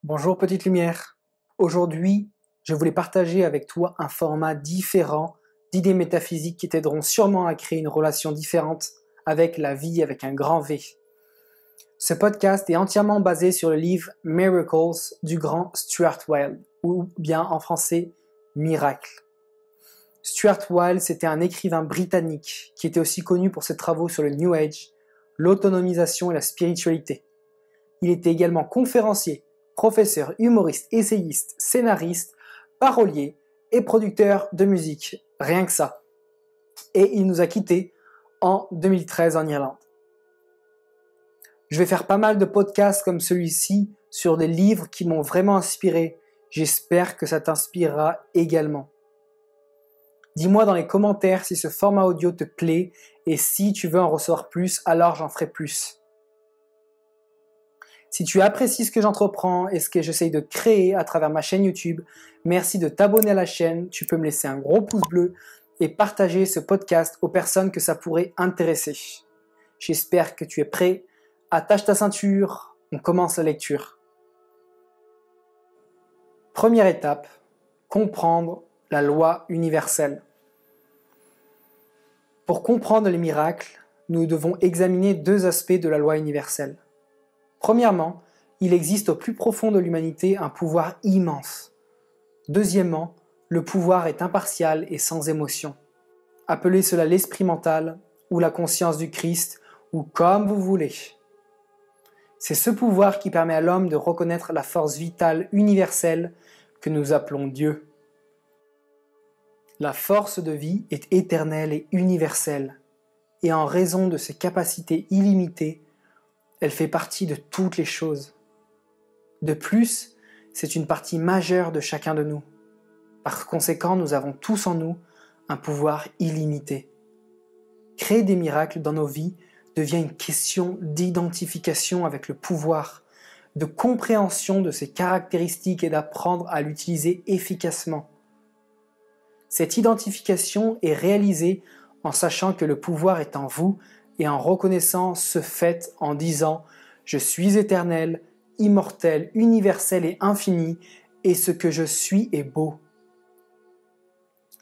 Bonjour petite lumière. Aujourd'hui, je voulais partager avec toi un format différent d'idées métaphysiques qui t'aideront sûrement à créer une relation différente avec la vie avec un grand V. Ce podcast est entièrement basé sur le livre Miracles du grand Stuart Wilde, ou bien en français Miracles. Stuart Wilde, c'était un écrivain britannique qui était aussi connu pour ses travaux sur le New Age, l'autonomisation et la spiritualité. Il était également conférencier, professeur, humoriste, essayiste, scénariste, parolier et producteur de musique. Rien que ça. Et il nous a quittés en 2013 en Irlande. Je vais faire pas mal de podcasts comme celui-ci sur des livres qui m'ont vraiment inspiré. J'espère que ça t'inspirera également. Dis-moi dans les commentaires si ce format audio te plaît et si tu veux en recevoir plus, alors j'en ferai plus. Si tu apprécies ce que j'entreprends et ce que j'essaye de créer à travers ma chaîne YouTube, merci de t'abonner à la chaîne, tu peux me laisser un gros pouce bleu et partager ce podcast aux personnes que ça pourrait intéresser. J'espère que tu es prêt. Attache ta ceinture, on commence la lecture. Première étape, comprendre la loi universelle. Pour comprendre les miracles, nous devons examiner deux aspects de la loi universelle. Premièrement, il existe au plus profond de l'humanité un pouvoir immense. Deuxièmement, le pouvoir est impartial et sans émotion. Appelez cela l'esprit mental ou la conscience du Christ ou comme vous voulez. C'est ce pouvoir qui permet à l'homme de reconnaître la force vitale universelle que nous appelons Dieu. La force de vie est éternelle et universelle, et en raison de ses capacités illimitées, elle fait partie de toutes les choses. De plus, c'est une partie majeure de chacun de nous. Par conséquent, nous avons tous en nous un pouvoir illimité. Créer des miracles dans nos vies devient une question d'identification avec le pouvoir, de compréhension de ses caractéristiques et d'apprendre à l'utiliser efficacement. Cette identification est réalisée en sachant que le pouvoir est en vous et en reconnaissant ce fait en disant « Je suis éternel, immortel, universel et infini, et ce que je suis est beau ».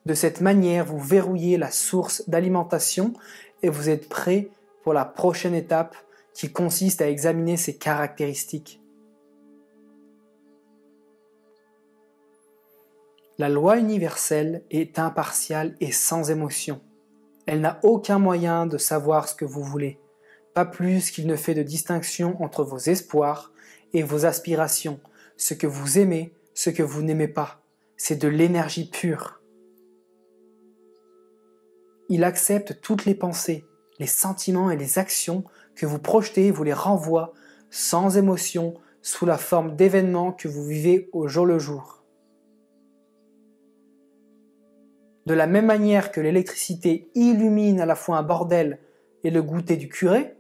De cette manière, vous verrouillez la source d'alimentation et vous êtes prêt pour la prochaine étape qui consiste à examiner ses caractéristiques. La loi universelle est impartiale et sans émotion. Elle n'a aucun moyen de savoir ce que vous voulez, pas plus qu'il ne fait de distinction entre vos espoirs et vos aspirations, ce que vous aimez, ce que vous n'aimez pas. C'est de l'énergie pure. Il accepte toutes les pensées, les sentiments et les actions que vous projetez et vous les renvoie sans émotion sous la forme d'événements que vous vivez au jour le jour. De la même manière que l'électricité illumine à la fois un bordel et le goûter du curé,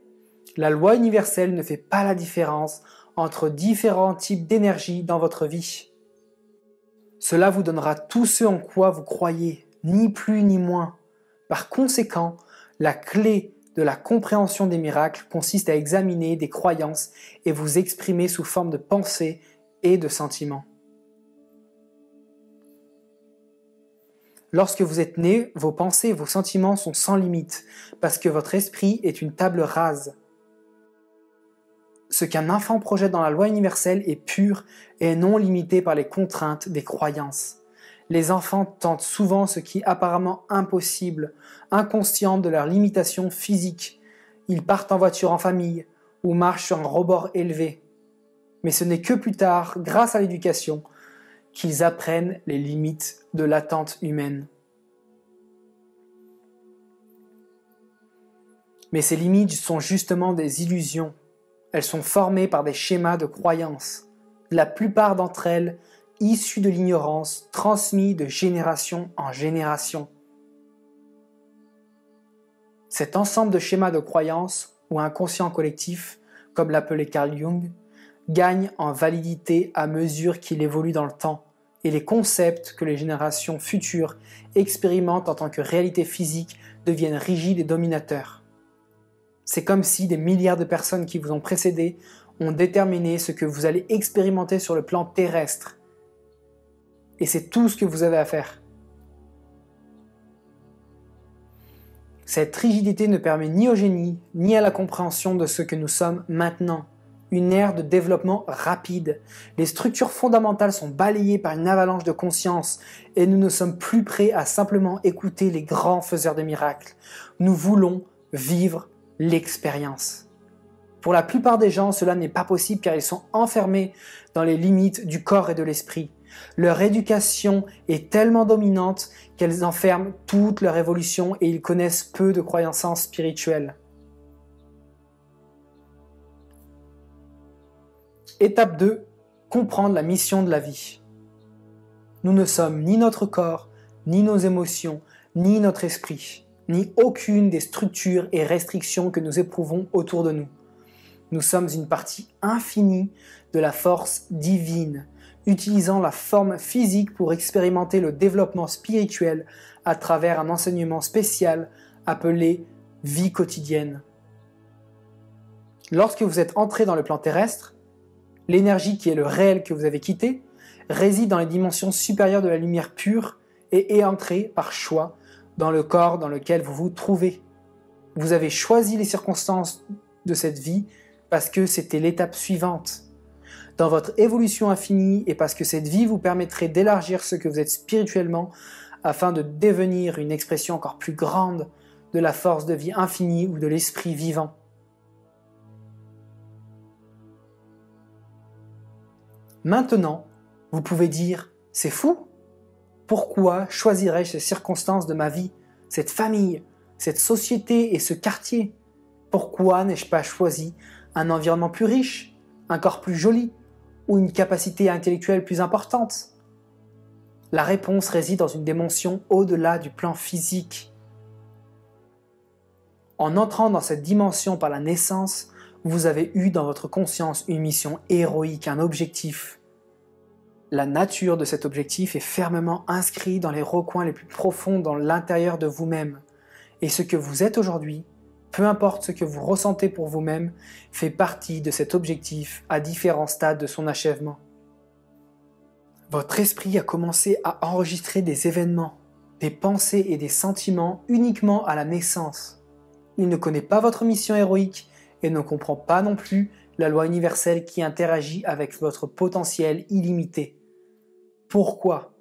la loi universelle ne fait pas la différence entre différents types d'énergie dans votre vie. Cela vous donnera tout ce en quoi vous croyez, ni plus ni moins. Par conséquent, la clé de la compréhension des miracles consiste à examiner des croyances et vous exprimer sous forme de pensées et de sentiments. Lorsque vous êtes né, vos pensées et vos sentiments sont sans limite, parce que votre esprit est une table rase. Ce qu'un enfant projette dans la loi universelle est pur et non limité par les contraintes des croyances. Les enfants tentent souvent ce qui est apparemment impossible, inconscients de leurs limitations physiques. Ils partent en voiture en famille ou marchent sur un rebord élevé. Mais ce n'est que plus tard, grâce à l'éducation, qu'ils apprennent les limites de l'attente humaine. Mais ces limites sont justement des illusions. Elles sont formées par des schémas de croyances, la plupart d'entre elles issues de l'ignorance, transmis de génération en génération. Cet ensemble de schémas de croyances, ou inconscient collectif, comme l'appelait Carl Jung, gagne en validité à mesure qu'il évolue dans le temps, et les concepts que les générations futures expérimentent en tant que réalité physique deviennent rigides et dominateurs. C'est comme si des milliards de personnes qui vous ont précédé ont déterminé ce que vous allez expérimenter sur le plan terrestre. Et c'est tout ce que vous avez à faire. Cette rigidité ne permet ni au génie, ni à la compréhension de ce que nous sommes maintenant. Une ère de développement rapide. Les structures fondamentales sont balayées par une avalanche de conscience et nous ne sommes plus prêts à simplement écouter les grands faiseurs de miracles. Nous voulons vivre l'expérience. Pour la plupart des gens, cela n'est pas possible car ils sont enfermés dans les limites du corps et de l'esprit. Leur éducation est tellement dominante qu'elles enferment toute leur évolution et ils connaissent peu de croyances spirituelles. Étape 2. Comprendre la mission de la vie. Nous ne sommes ni notre corps, ni nos émotions, ni notre esprit, ni aucune des structures et restrictions que nous éprouvons autour de nous. Nous sommes une partie infinie de la force divine, utilisant la forme physique pour expérimenter le développement spirituel à travers un enseignement spécial appelé vie quotidienne. Lorsque vous êtes entré dans le plan terrestre, l'énergie qui est le réel que vous avez quitté réside dans les dimensions supérieures de la lumière pure et est entrée par choix dans le corps dans lequel vous vous trouvez. Vous avez choisi les circonstances de cette vie parce que c'était l'étape suivante. Dans votre évolution infinie et parce que cette vie vous permettrait d'élargir ce que vous êtes spirituellement afin de devenir une expression encore plus grande de la force de vie infinie ou de l'esprit vivant. Maintenant, vous pouvez dire « c'est fou ! Pourquoi choisirais-je ces circonstances de ma vie, cette famille, cette société et ce quartier? Pourquoi n'ai-je pas choisi un environnement plus riche, un corps plus joli ou une capacité intellectuelle plus importante ?» La réponse réside dans une dimension au-delà du plan physique. En entrant dans cette dimension par la naissance, vous avez eu dans votre conscience une mission héroïque, un objectif. La nature de cet objectif est fermement inscrite dans les recoins les plus profonds dans l'intérieur de vous-même. Et ce que vous êtes aujourd'hui, peu importe ce que vous ressentez pour vous-même, fait partie de cet objectif à différents stades de son achèvement. Votre esprit a commencé à enregistrer des événements, des pensées et des sentiments uniquement à la naissance. Il ne connaît pas votre mission héroïque et ne comprend pas non plus la loi universelle qui interagit avec votre potentiel illimité. Pourquoi?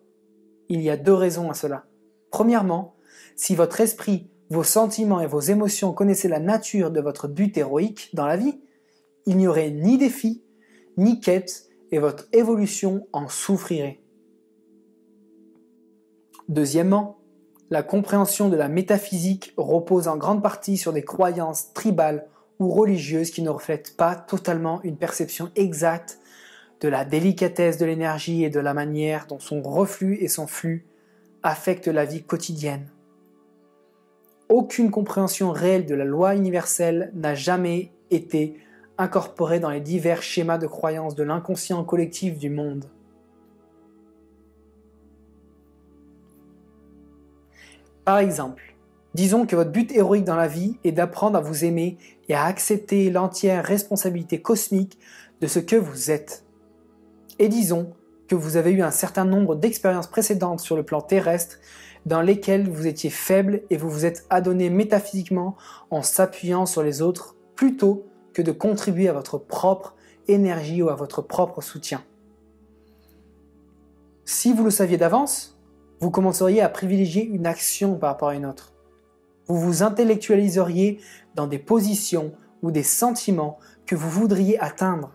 Il y a 2 raisons à cela. Premièrement, si votre esprit, vos sentiments et vos émotions connaissaient la nature de votre but héroïque dans la vie, il n'y aurait ni défi, ni quête et votre évolution en souffrirait. Deuxièmement, la compréhension de la métaphysique repose en grande partie sur des croyances tribales ou religieuses qui ne reflètent pas totalement une perception exacte de la délicatesse de l'énergie et de la manière dont son reflux et son flux affectent la vie quotidienne. Aucune compréhension réelle de la loi universelle n'a jamais été incorporée dans les divers schémas de croyances de l'inconscient collectif du monde. Par exemple, disons que votre but héroïque dans la vie est d'apprendre à vous aimer et à accepter l'entière responsabilité cosmique de ce que vous êtes. Et disons que vous avez eu un certain nombre d'expériences précédentes sur le plan terrestre dans lesquelles vous étiez faible et vous vous êtes adonné métaphysiquement en s'appuyant sur les autres plutôt que de contribuer à votre propre énergie ou à votre propre soutien. Si vous le saviez d'avance, vous commenceriez à privilégier une action par rapport à une autre. Vous vous intellectualiseriez dans des positions ou des sentiments que vous voudriez atteindre,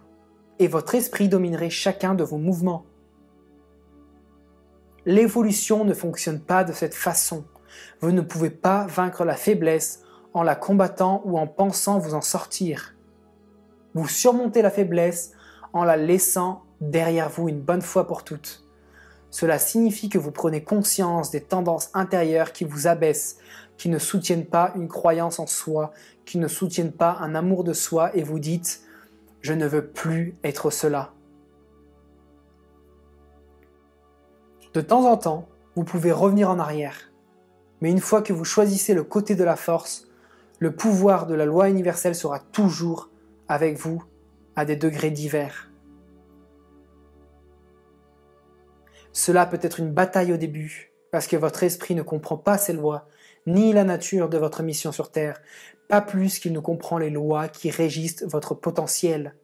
et votre esprit dominerait chacun de vos mouvements. L'évolution ne fonctionne pas de cette façon. Vous ne pouvez pas vaincre la faiblesse en la combattant ou en pensant vous en sortir. Vous surmontez la faiblesse en la laissant derrière vous une bonne fois pour toutes. Cela signifie que vous prenez conscience des tendances intérieures qui vous abaissent, qui ne soutiennent pas une croyance en soi, qui ne soutiennent pas un amour de soi et vous dites « je ne veux plus être cela ». De temps en temps, vous pouvez revenir en arrière. Mais une fois que vous choisissez le côté de la force, le pouvoir de la loi universelle sera toujours avec vous à des degrés divers. Cela peut être une bataille au début, parce que votre esprit ne comprend pas ces lois, ni la nature de votre mission sur Terre, pas plus qu'il ne comprend les lois qui régissent votre potentiel.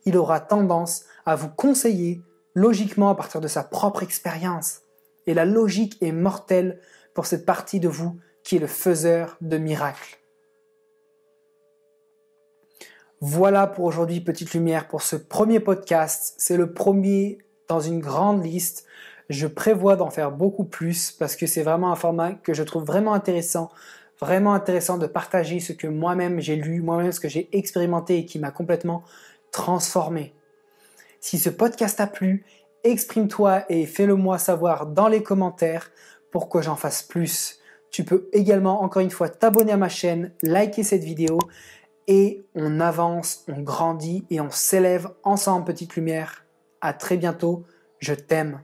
Il aura tendance à vous conseiller logiquement à partir de sa propre expérience. Et la logique est mortelle pour cette partie de vous qui est le faiseur de miracles. Voilà pour aujourd'hui, Petite Lumière, pour ce premier podcast. C'est le premier dans une grande liste. Je prévois d'en faire beaucoup plus parce que c'est vraiment un format que je trouve vraiment intéressant de partager ce que moi-même j'ai lu, moi-même ce que j'ai expérimenté et qui m'a complètement transformé. Si ce podcast t'a plu, exprime-toi et fais-le moi savoir dans les commentaires pour que j'en fasse plus. Tu peux également, encore une fois, t'abonner à ma chaîne, liker cette vidéo et on avance, on grandit et on s'élève ensemble, Petite Lumière. À très bientôt, je t'aime.